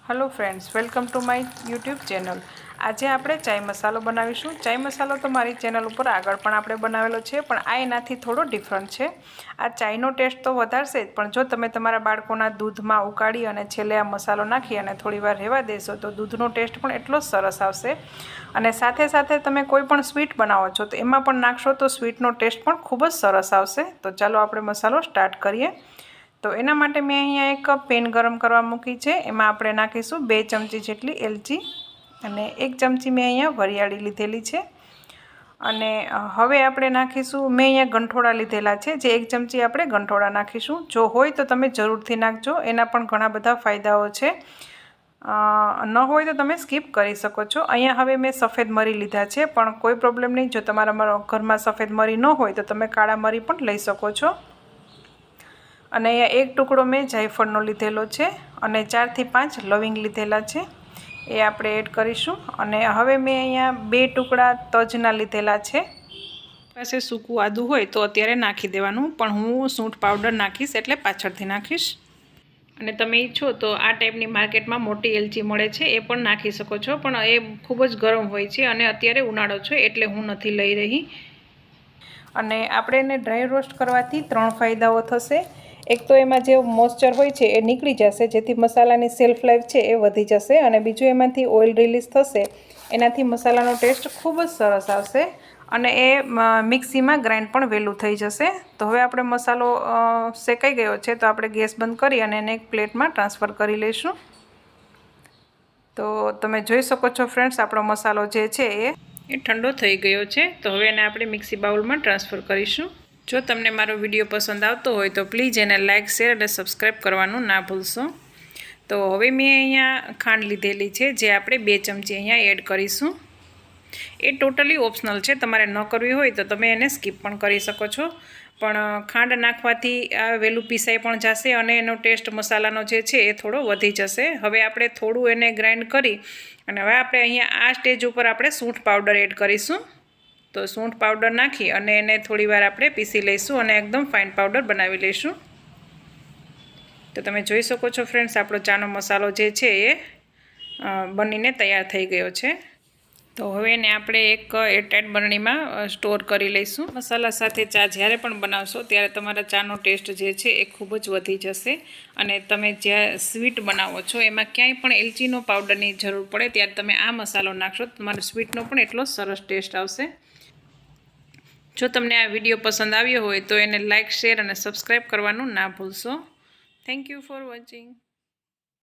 Hello friends, welcome to my YouTube channel. आज આપણે ચાય મસાલો બનાવીશું। ચાય મસાલો તો મારી ચેનલ ઉપર આગળ પણ આપણે બનાવેલો છે, પણ આ એનાથી થોડો ડિફરન્ટ છે। આ ચાયનો ટેસ્ટ તો વધારશે જ, પણ જો તમે તમારા બાળકોના દૂધમાં ઉકાળી અને છેલ્લે આ મસાલો નાખી અને થોડીવાર રહેવા દેશો તો દૂધનો ટેસ્ટ પણ એટલો જ સરસ આવશે। અને સાથે સાથે તમે કોઈ પણ સ્વીટ બનાવો છો તો એમાં પણ નાખશો તો સ્વીટનો ટેસ્ટ પણ ખૂબ જ સરસ આવશે। તો ચાલો આપણે મસાલો સ્ટાર્ટ કરીએ। तो एना माटे मैं अहींया एक पेन गरम करवा मूकी छे। एमां आपणे नाखीशुं 2 चमची जेटली एलची अने 1 चमची मैं अहींया वरियाળી लीधेली छे। अने हवे आपणे नाखीशुं मैं अहींया गंठोड़ा लीधेला छे, जे 1 चमची आपणे गंठोड़ा नाखीशुं। जो होय तो तमे जरूरथी नाखजो, एना पण घणा बधा फायदाओ छे। न होय तो तमे स्कीप करी शको छो। अहींया हवे मैं सफेद मरी लीधा छे, पण कोई प्रॉब्लम नहीं। जो तमारा घरमां सफेद मरी न होय तो तमे काळा मरी पण लई शको छो। અને અહીંયા એક ટુકડો મેં જાયફળનો લીધેલો છે અને 4 થી 5 લવિંગ લીધેલા છે, એ આપણે એડ કરીશું। અને હવે મેં અહીંયા 2 ટુકડા તજના લીધેલા છે। પાસે સૂકું આદું હોય તો અત્યારે નાખી દેવાનું, પણ હું સૂંઠ પાવડર નાખીશ એટલે પાછળથી નાખીશ। અને તમે ઈચ્છો તો આ ટાઈપની માર્કેટમાં મોટી એલચી મળે છે, એ પણ નાખી શકો છો, પણ એ ખૂબ જ ગરમ હોય છે અને અત્યારે ઉનાળો છે એટલે હું નથી લઈ રહી। અને આપણે એને ડ્રાય રોસ્ટ કરવાથી 3 ફાયદાઓ થશે। एक तो एमां जे मॉइस्चर होय छे ए निकળી जशे, जेथी मसालानी सेल्फ लाइफ छे ए वधी जशे। अने बीजुं एमांथी ऑइल रिलीज थशे, एनाथी मसालानो टेस्ट खूब ज सरस आवशे अने ए मिक्सीमां ग्राइंड पण वहेલું થઈ जशे। तो हवे आपणे मसालो शेकाई गयो छे तो आपणे गैस बंध करी अने एने एक प्लेटमां ट्रांसफर करी लईशुं। तो तमे जोई शको छो फ्रेंड्स, आपणो मसालो जे छे ए ठंडो थई गयो छे। तो हवे एने आपणे मिक्सी बाउलमां ट्रांसफर करीशुं। जो तमने मारो विडियो पसंद आवतो होय तो प्लीज़ एने लाइक शेर अने सब्सक्राइब करवानुं ना भूलशो। तो हवे मैं अहींया खांड लीधेली छे, जे आपणे 2 चमची अहींया एड करीशुं। ए टोटली ऑप्शनल छे, तमारे न करवी होय तो तमे एने स्कीप पण करी शको छो, पण खांड नाखवाथी आ वेलुं पीसाई पण जशे अने एनो टेस्ट मसालानो जे छे ए थोड़ो वधी जशे। हवे आपणे थोड़ुं एने ग्राइंड करी अने हवे आपणे अहींया आ स्टेज उपर आपणे सूंठ पाउडर एड करीशुं। तो सूंठ पाउडर नाखी अने एने थोड़ी वार आपणे पीसी लईशुं अने एकदम फाइन पाउडर बनावी लईशुं। तो तमे जोई शको छो फ्रेंड्स, आपणो चानो मसालो जे छे ए बनीने तैयार थई गयो छे। तो हवे एने आपणे एक एरटाइट बरણીમાં स्टोर करी लईशुं। मसाला साथे चा ज्यारे पण बनावशो त्यारे तमारा चानो टेस्ट जे छे ए खूब ज वधी जशे। अने तमे जे स्वीट बनावो छो एमां क्यांय पण एलचीनो पाउडरनी जरूर पड़े त्यारे तमे आ मसालो नाखशो तो तमारो स्वीटनो पण एटलो सरस टेस्ट आवशे। जो तमने आ विडियो पसंद आव्यो होय तो एने लाइक शेर अने सब्सक्राइब करवानुं ना भूलशो। Thank you for watching.